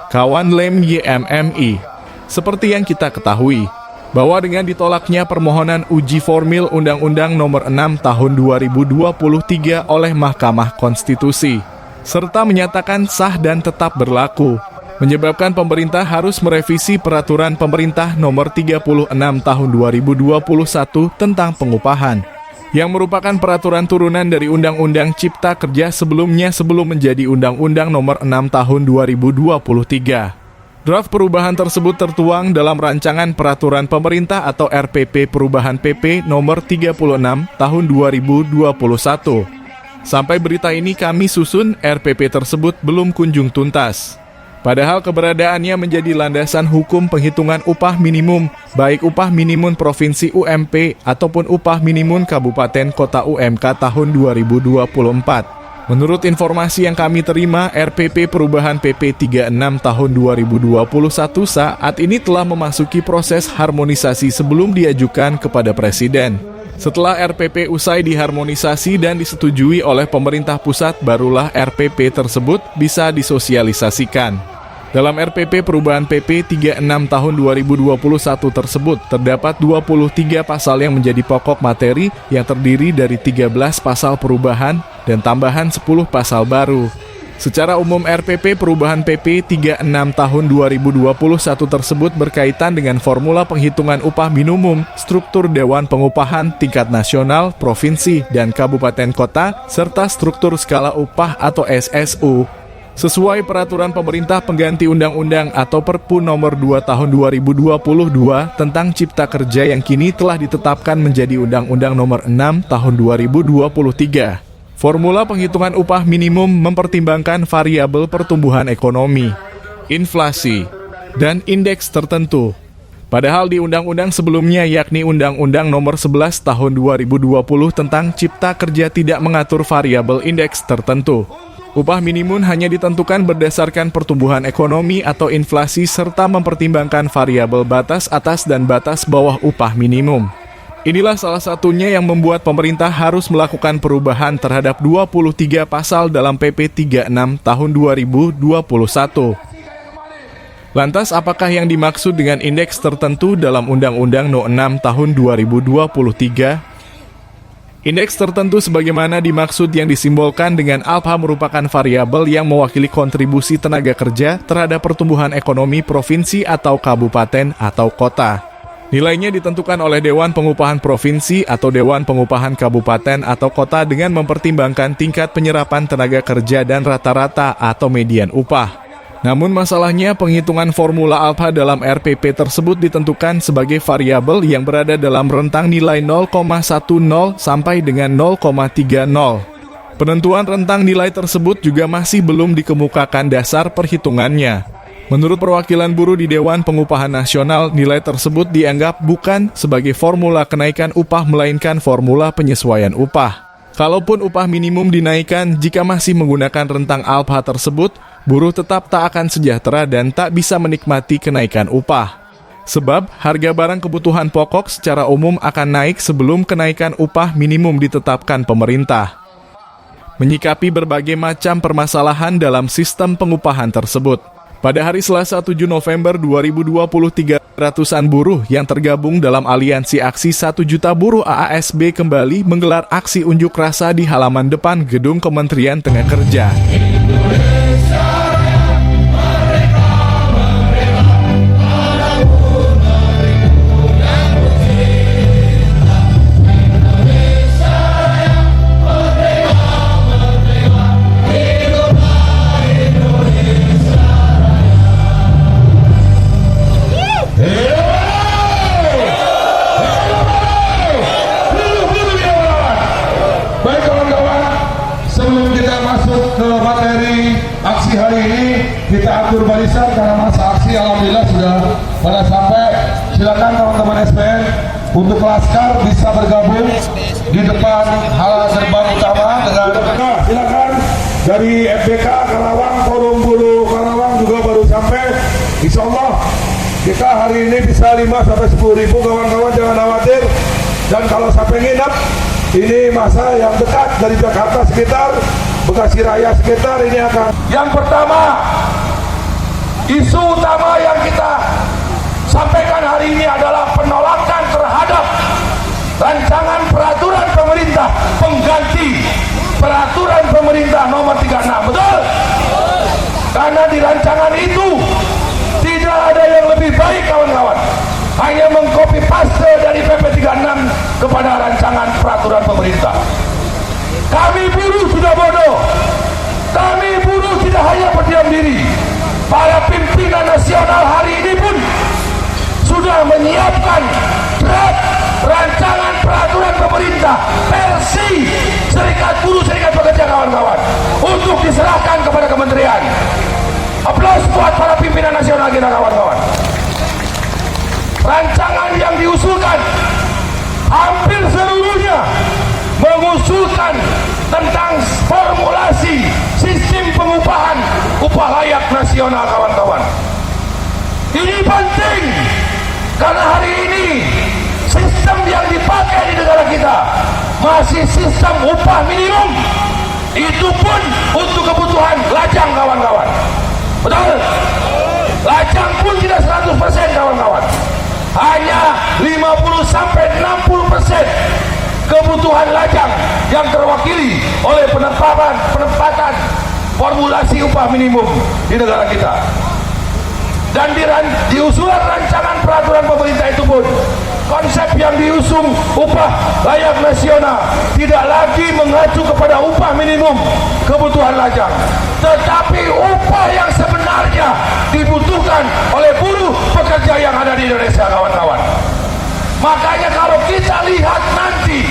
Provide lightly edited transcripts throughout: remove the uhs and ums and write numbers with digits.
kawan Lem YMMI. Seperti yang kita ketahui, bahwa dengan ditolaknya permohonan uji formil Undang-Undang Nomor 6 Tahun 2023 oleh Mahkamah Konstitusi, serta menyatakan sah dan tetap berlaku, menyebabkan pemerintah harus merevisi Peraturan Pemerintah Nomor 36 Tahun 2021 tentang pengupahan, yang merupakan peraturan turunan dari Undang-Undang Cipta Kerja sebelumnya sebelum menjadi Undang-Undang Nomor 6 Tahun 2023. Draft perubahan tersebut tertuang dalam Rancangan Peraturan Pemerintah atau RPP Perubahan PP Nomor 36 Tahun 2021. Sampai berita ini kami susun, RPP tersebut belum kunjung tuntas. Padahal keberadaannya menjadi landasan hukum penghitungan upah minimum, baik upah minimum provinsi UMP ataupun upah minimum kabupaten kota UMK tahun 2024. Menurut informasi yang kami terima, RPP Perubahan PP 36 tahun 2021 saat ini telah memasuki proses harmonisasi sebelum diajukan kepada Presiden. Setelah RPP usai diharmonisasi dan disetujui oleh pemerintah pusat, barulah RPP tersebut bisa disosialisasikan. Dalam RPP Perubahan PP 36 tahun 2021 tersebut, terdapat 23 pasal yang menjadi pokok materi yang terdiri dari 13 pasal perubahan dan tambahan 10 pasal baru. Secara umum RPP Perubahan PP 36 tahun 2021 tersebut berkaitan dengan formula penghitungan upah minimum, struktur Dewan Pengupahan tingkat nasional, provinsi, dan kabupaten kota, serta struktur skala upah atau SSU. Sesuai peraturan pemerintah pengganti undang-undang atau Perpu Nomor 2 Tahun 2022 tentang Cipta Kerja yang kini telah ditetapkan menjadi Undang-Undang Nomor 6 Tahun 2023. Formula penghitungan upah minimum mempertimbangkan variabel pertumbuhan ekonomi, inflasi, dan indeks tertentu. Padahal di undang-undang sebelumnya yakni Undang-Undang Nomor 11 Tahun 2020 tentang Cipta Kerja tidak mengatur variabel indeks tertentu. Upah minimum hanya ditentukan berdasarkan pertumbuhan ekonomi atau inflasi serta mempertimbangkan variabel batas atas dan batas bawah upah minimum. Inilah salah satunya yang membuat pemerintah harus melakukan perubahan terhadap 23 pasal dalam PP 36 tahun 2021. Lantas apakah yang dimaksud dengan indeks tertentu dalam Undang-Undang No. 6 tahun 2023? Indeks tertentu sebagaimana dimaksud yang disimbolkan dengan alpha merupakan variabel yang mewakili kontribusi tenaga kerja terhadap pertumbuhan ekonomi provinsi atau kabupaten atau kota. Nilainya ditentukan oleh Dewan Pengupahan Provinsi atau Dewan Pengupahan Kabupaten atau Kota dengan mempertimbangkan tingkat penyerapan tenaga kerja dan rata-rata atau median upah. Namun masalahnya penghitungan formula alpha dalam RPP tersebut ditentukan sebagai variabel yang berada dalam rentang nilai 0,10 sampai dengan 0,30. Penentuan rentang nilai tersebut juga masih belum dikemukakan dasar perhitungannya. Menurut perwakilan buruh di Dewan Pengupahan Nasional, nilai tersebut dianggap bukan sebagai formula kenaikan upah melainkan formula penyesuaian upah. Kalaupun upah minimum dinaikkan, jika masih menggunakan rentang alpha tersebut, buruh tetap tak akan sejahtera dan tak bisa menikmati kenaikan upah. Sebab, harga barang kebutuhan pokok secara umum akan naik sebelum kenaikan upah minimum ditetapkan pemerintah. Menyikapi berbagai macam permasalahan dalam sistem pengupahan tersebut, pada hari Selasa 7 November 2023, ratusan buruh yang tergabung dalam Aliansi Aksi 1 Juta Buruh AASB kembali menggelar aksi unjuk rasa di halaman depan Gedung Kementerian Tenaga Kerja. Aksi hari ini kita atur barisan karena masa aksi alhamdulillah sudah pada sampai. Silakan teman-teman SPN untuk laskar bisa bergabung di depan hal gerbang utama dengan silakan dari FBK Karawang, Forum Buruh Karawang juga baru sampai. Insya Allah kita hari ini bisa 5 sampai 10 ribu kawan-kawan, jangan khawatir. Dan kalau sampai nginep, ini masa yang dekat dari Jakarta sekitar Bekasi Raya sekitar ini akan. Yang pertama, Isu utama yang kita sampaikan hari ini adalah penolakan terhadap rancangan peraturan pemerintah pengganti peraturan pemerintah nomor 36. Betul? Karena di rancangan itu tidak ada yang lebih baik, kawan-kawan. Hanya mengcopy paste dari PP 36 kepada rancangan peraturan pemerintah. Kami buruh sudah bodoh. Kami buruh tidak hanya berdiam diri. Para pimpinan nasional hari ini pun sudah menyiapkan draft rancangan peraturan pemerintah versi Serikat Buruh Serikat Pekerja, kawan-kawan, untuk diserahkan kepada kementerian. Aplaus buat para pimpinan nasional kita, kawan-kawan. Rancangan yang diusulkan hampir seluruhnya mengusulkan tentang formulasi sistem pengupahan upah layak nasional, kawan-kawan. Ini penting karena hari ini sistem yang dipakai di negara kita masih sistem upah minimum, itu pun untuk kebutuhan lajang, kawan-kawan. Betul? Lajang pun tidak 100%, kawan-kawan. Hanya 50-60% kebutuhan lajang yang terwakili oleh penempatan formulasi upah minimum di negara kita. Dan di usulan rancangan peraturan pemerintah itu pun konsep yang diusung upah layak nasional tidak lagi mengacu kepada upah minimum kebutuhan lajang, tetapi upah yang sebenarnya dibutuhkan oleh buruh pekerja yang ada di Indonesia, kawan-kawan. Makanya kalau kita lihat nanti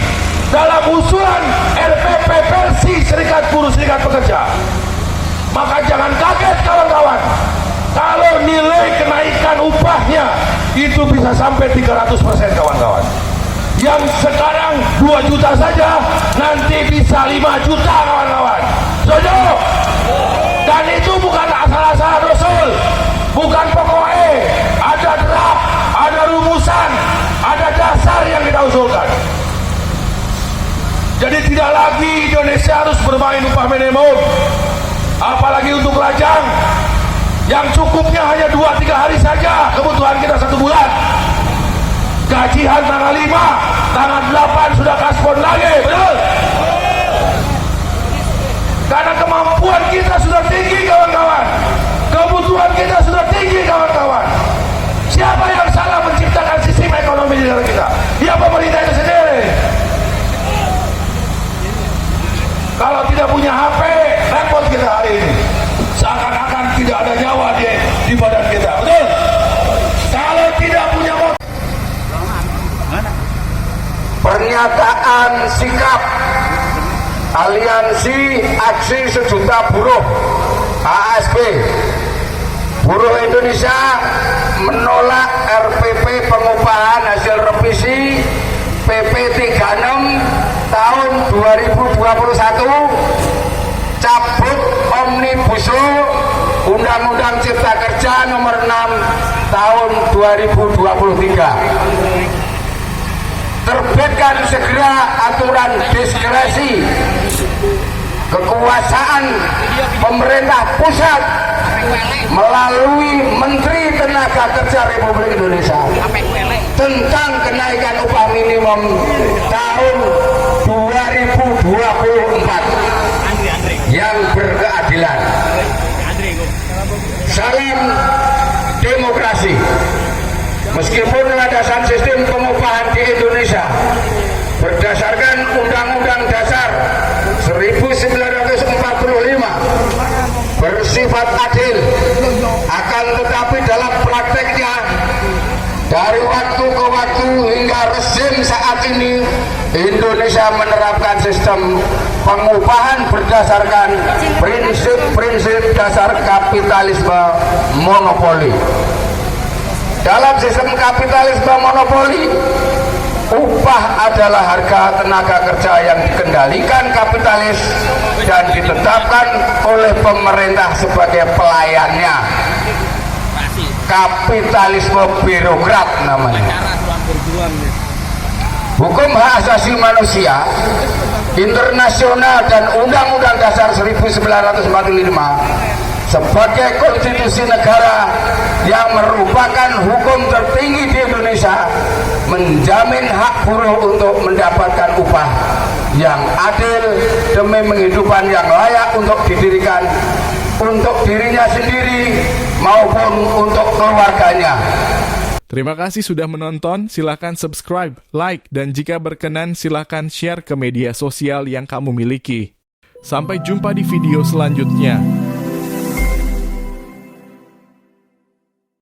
dalam usulan RPP versi Serikat Buruh Serikat Pekerja, maka jangan kaget, kawan-kawan, kalau nilai kenaikan upahnya itu bisa sampai 300%, kawan-kawan. Yang sekarang 2 juta saja nanti bisa 5 juta, kawan-kawan. Setuju? Dan itu bukan asal-asalan Rasul, bukan pokoknya. Ada draft, ada rumusan, ada dasar yang kita usulkan. Jadi tidak lagi Indonesia harus bermain upah minimum, apalagi untuk lajang yang cukupnya hanya 2-3 hari saja kebutuhan kita 1 bulan. Gajian tanggal 5, tanggal 8 sudah kaspon lagi, betul? Karena kemampuan kita sudah tinggi, kawan-kawan. Kebutuhan kita sudah tinggi, kawan-kawan. Siapa yang salah menciptakan sistem ekonomi di negara kita? Ya pemerintah itu sendiri. Kalau tidak punya HP, repot kita hari ini. Seakan-akan tidak ada nyawa di badan kita, betul? Kalau tidak punya motor. Pernyataan sikap Aliansi Aksi Sejuta Buruh ASB Buruh Indonesia menolak RPP pengupahan hasil revisi PP 36 tahun 2021 cabut Omnibus Undang-Undang Cipta Kerja nomor 6 tahun 2023. Terbitkan segera aturan diskresi kekuasaan pemerintah pusat melalui Menteri Tenaga Kerja Republik Indonesia tentang kenaikan upah minimum tahun 2024 yang berkeadilan. Salam demokrasi. Meskipun landasan sistem pengupahan di Indonesia berdasarkan Undang-Undang Dasar 1945 bersifat adil, akan tetapi dalam prakteknya dari waktu ke waktu hingga rezim saat ini Indonesia menerapkan sistem pengupahan berdasarkan prinsip-prinsip dasar kapitalisme monopoli. Dalam sistem kapitalisme monopoli, upah adalah harga tenaga kerja yang dikendalikan kapitalis dan ditetapkan oleh pemerintah sebagai pelayannya. Kapitalisme birokrat namanya. Hukum hak asasi manusia internasional dan Undang-Undang Dasar 1945 sebagai konstitusi negara yang merupakan hukum tertinggi di Indonesia, menjamin hak buruh untuk mendapatkan upah yang adil demi menghidupan yang layak untuk didirikan untuk dirinya sendiri maupun untuk keluarganya. Terima kasih sudah menonton, silakan subscribe, like, dan jika berkenan silakan share ke media sosial yang kamu miliki. Sampai jumpa di video selanjutnya.